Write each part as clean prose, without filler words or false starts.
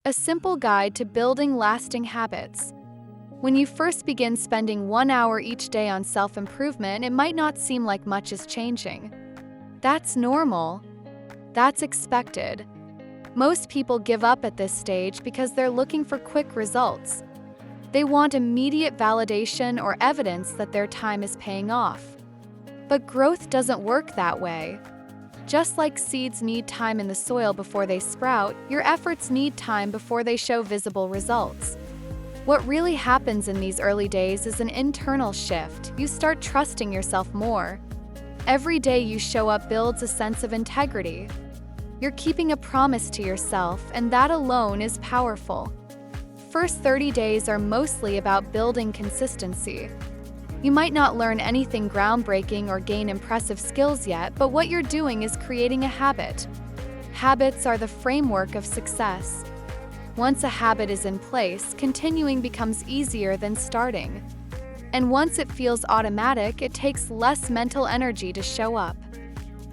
a simple guide to building lasting habits. When you first begin spending 1 hour each day on self-improvement, it might not seem like much is changing. That's normal. That's expected. Most people give up at this stage because they're looking for quick results. They want immediate validation or evidence that their time is paying off. But growth doesn't work that way. Just like seeds need time in the soil before they sprout, your efforts need time before they show visible results. What really happens in these early days is an internal shift. You start trusting yourself more. Every day you show up builds a sense of integrity. You're keeping a promise to yourself, and that alone is powerful. First 30 days are mostly about building consistency. You might not learn anything groundbreaking or gain impressive skills yet, but what you're doing is creating a habit. Habits are the framework of success. Once a habit is in place, continuing becomes easier than starting. And once it feels automatic, it takes less mental energy to show up.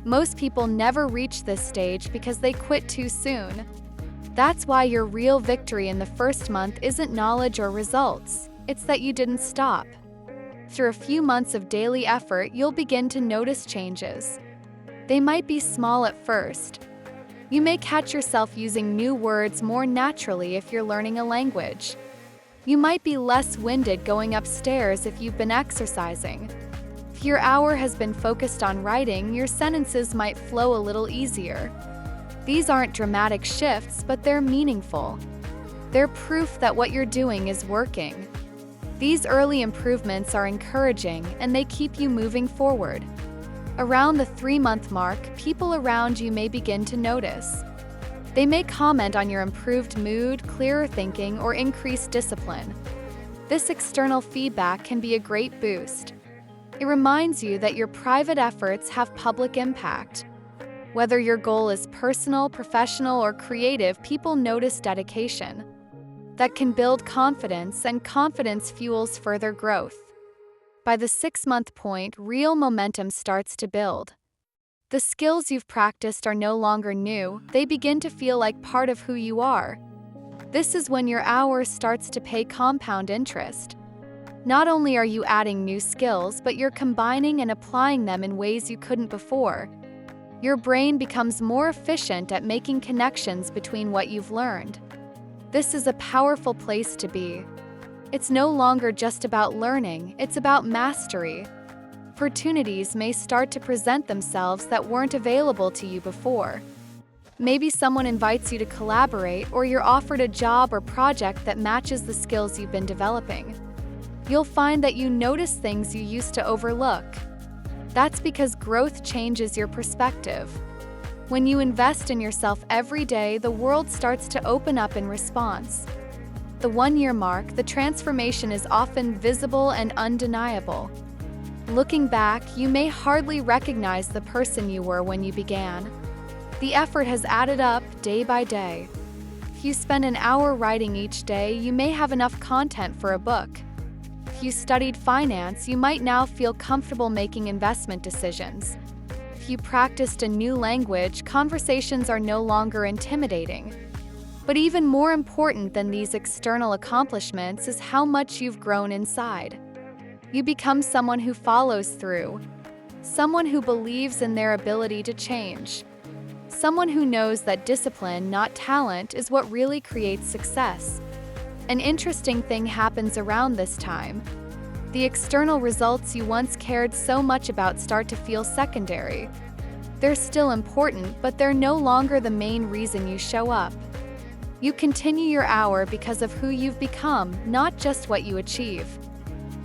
Most people never reach this stage because they quit too soon. That's why your real victory in the first month isn't knowledge or results, it's that you didn't stop. Through a few months of daily effort, you'll begin to notice changes. They might be small at first. You may catch yourself using new words more naturally if you're learning a language. You might be less winded going upstairs if you've been exercising. If your hour has been focused on writing, your sentences might flow a little easier. These aren't dramatic shifts, but they're meaningful. They're proof that what you're doing is working. These early improvements are encouraging, and they keep you moving forward. Around the 3-month mark, people around you may begin to notice. They may comment on your improved mood, clearer thinking, or increased discipline. This external feedback can be a great boost. It reminds you that your private efforts have public impact. Whether your goal is personal, professional, or creative, people notice dedication. That can build confidence, and confidence fuels further growth. By the 6-month point, real momentum starts to build. The skills you've practiced are no longer new, they begin to feel like part of who you are. This is when your hour starts to pay compound interest. Not only are you adding new skills, but you're combining and applying them in ways you couldn't before. Your brain becomes more efficient at making connections between what you've learned. This is a powerful place to be. It's no longer just about learning, it's about mastery. Opportunities may start to present themselves that weren't available to you before. Maybe someone invites you to collaborate, or you're offered a job or project that matches the skills you've been developing. You'll find that you notice things you used to overlook. That's because growth changes your perspective. When you invest in yourself every day, the world starts to open up in response. The 1-year mark, the transformation is often visible and undeniable. Looking back, you may hardly recognize the person you were when you began. The effort has added up day by day. If you spend an hour writing each day, you may have enough content for a book. If you studied finance, you might now feel comfortable making investment decisions. If you practiced a new language, conversations are no longer intimidating. But even more important than these external accomplishments is how much you've grown inside. You become someone who follows through, someone who believes in their ability to change, someone who knows that discipline, not talent, is what really creates success. An interesting thing happens around this time. The external results you once cared so much about start to feel secondary. They're still important, but they're no longer the main reason you show up. You continue your hour because of who you've become, not just what you achieve.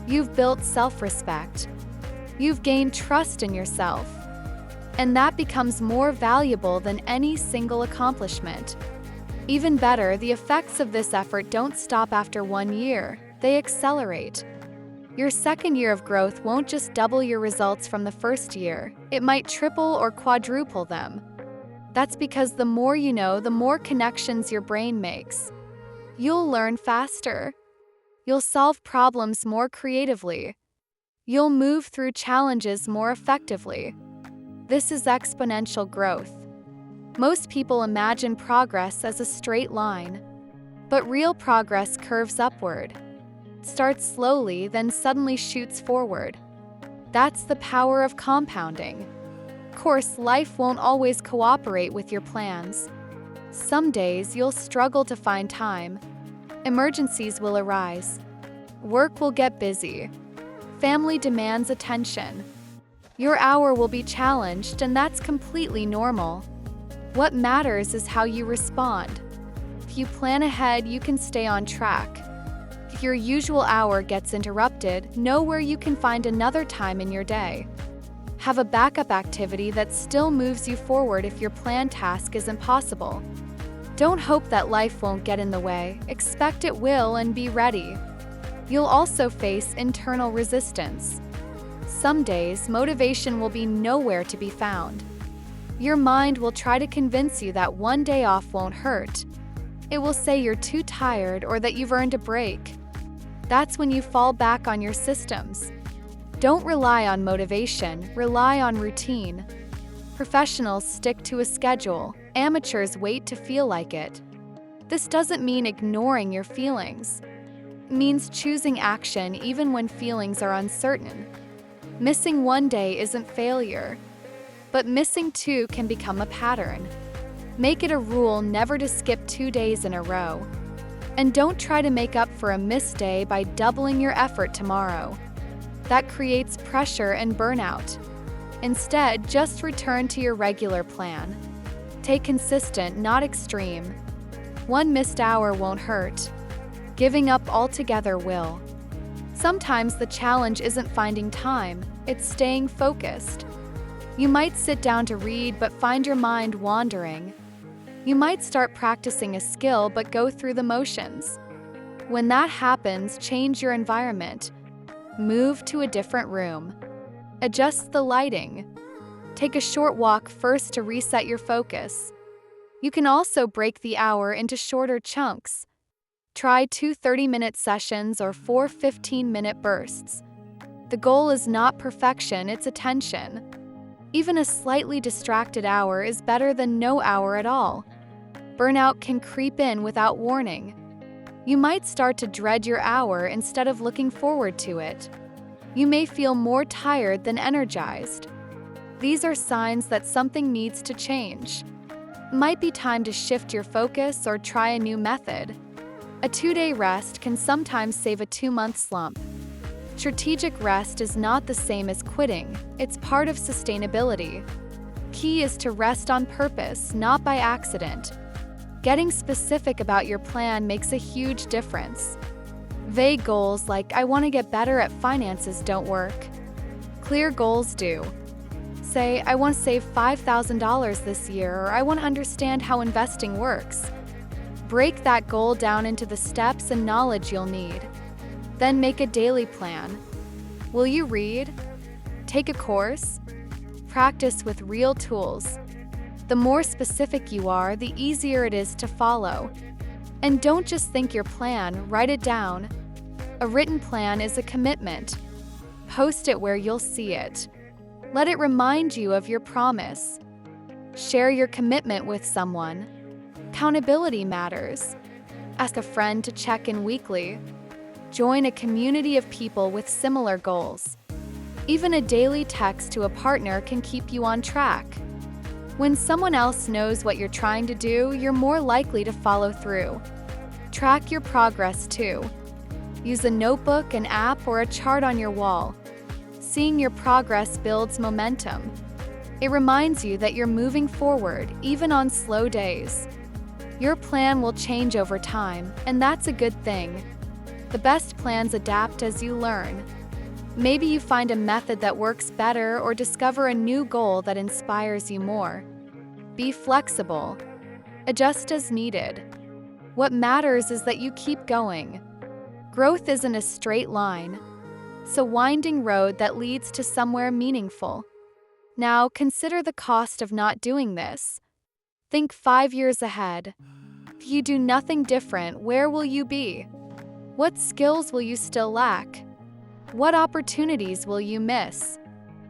You've built self-respect. You've gained trust in yourself. And that becomes more valuable than any single accomplishment. Even better, the effects of this effort don't stop after 1 year, they accelerate. Your second year of growth won't just double your results from the first year, it might triple or quadruple them. That's because the more you know, the more connections your brain makes. You'll learn faster. You'll solve problems more creatively. You'll move through challenges more effectively. This is exponential growth. Most people imagine progress as a straight line. But real progress curves upward. Starts slowly, then suddenly shoots forward. That's the power of compounding. Of course, life won't always cooperate with your plans. Some days you'll struggle to find time. Emergencies will arise. Work will get busy. Family demands attention. Your hour will be challenged, and that's completely normal. What matters is how you respond. If you plan ahead, you can stay on track. If your usual hour gets interrupted, know where you can find another time in your day. Have a backup activity that still moves you forward if your planned task isn't possible. Don't hope that life won't get in the way. Expect it will and be ready. You'll also face internal resistance. Some days, motivation will be nowhere to be found. Your mind will try to convince you that one day off won't hurt. It will say you're too tired or that you've earned a break. That's when you fall back on your systems. Don't rely on motivation, rely on routine. Professionals stick to a schedule, amateurs wait to feel like it. This doesn't mean ignoring your feelings. It means choosing action even when feelings are uncertain. Missing one day isn't failure, but missing two can become a pattern. Make it a rule never to skip 2 days in a row. And don't try to make up for a missed day by doubling your effort tomorrow. That creates pressure and burnout. Instead, just return to your regular plan. Take consistent, not extreme. One missed hour won't hurt. Giving up altogether will. Sometimes the challenge isn't finding time, it's staying focused. You might sit down to read but find your mind wandering. You might start practicing a skill but go through the motions. When that happens, change your environment. Move to a different room. Adjust the lighting. Take a short walk first to reset your focus. You can also break the hour into shorter chunks. Try 2 30-minute sessions or 4 15-minute bursts. The goal is not perfection, it's attention. Even a slightly distracted hour is better than no hour at all. Burnout can creep in without warning. You might start to dread your hour instead of looking forward to it. You may feel more tired than energized. These are signs that something needs to change. It might be time to shift your focus or try a new method. A 2-day rest can sometimes save a 2-month slump. Strategic rest is not the same as quitting, it's part of sustainability. Key is to rest on purpose, not by accident. Getting specific about your plan makes a huge difference. Vague goals like "I want to get better at finances" don't work. Clear goals do. Say, "I want to save $5,000 this year," or "I want to understand how investing works." Break that goal down into the steps and knowledge you'll need. Then make a daily plan. Will you read? Take a course? Practice with real tools. The more specific you are, the easier it is to follow. And don't just think your plan, write it down. A written plan is a commitment. Post it where you'll see it. Let it remind you of your promise. Share your commitment with someone. Accountability matters. Ask a friend to check in weekly. Join a community of people with similar goals. Even a daily text to a partner can keep you on track. When someone else knows what you're trying to do, you're more likely to follow through. Track your progress too. Use a notebook, an app, or a chart on your wall. Seeing your progress builds momentum. It reminds you that you're moving forward, even on slow days. Your plan will change over time, and that's a good thing. The best plans adapt as you learn. Maybe you find a method that works better or discover a new goal that inspires you more. Be flexible. Adjust as needed. What matters is that you keep going. Growth isn't a straight line. It's a winding road that leads to somewhere meaningful. Now, consider the cost of not doing this. Think 5 years ahead. If you do nothing different, where will you be? What skills will you still lack? What opportunities will you miss?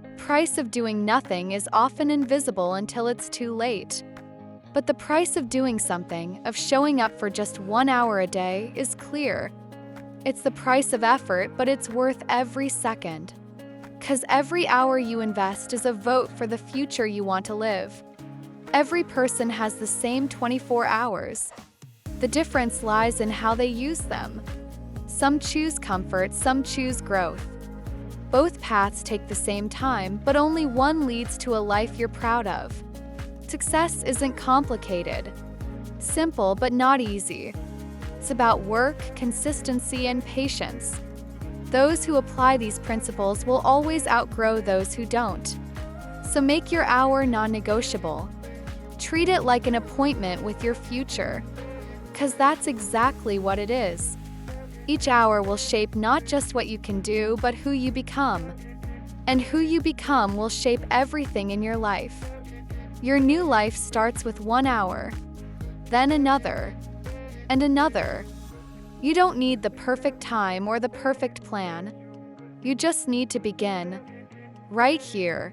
The price of doing nothing is often invisible until it's too late. But the price of doing something, of showing up for just 1 hour a day, is clear. It's the price of effort, but it's worth every second. 'Cause every hour you invest is a vote for the future you want to live. Every person has the same 24 hours. The difference lies in how they use them. Some choose comfort, some choose growth. Both paths take the same time, but only one leads to a life you're proud of. Success isn't complicated. Simple, but not easy. It's about work, consistency, and patience. Those who apply these principles will always outgrow those who don't. So make your hour non-negotiable. Treat it like an appointment with your future. 'Cause that's exactly what it is. Each hour will shape not just what you can do, but who you become. And who you become will shape everything in your life. Your new life starts with 1 hour, then another, and another. You don't need the perfect time or the perfect plan. You just need to begin. Right here,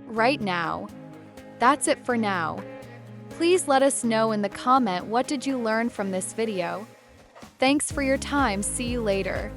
right now. That's it for now. Please let us know in the comment what did you learn from this video. Thanks for your time. See you later.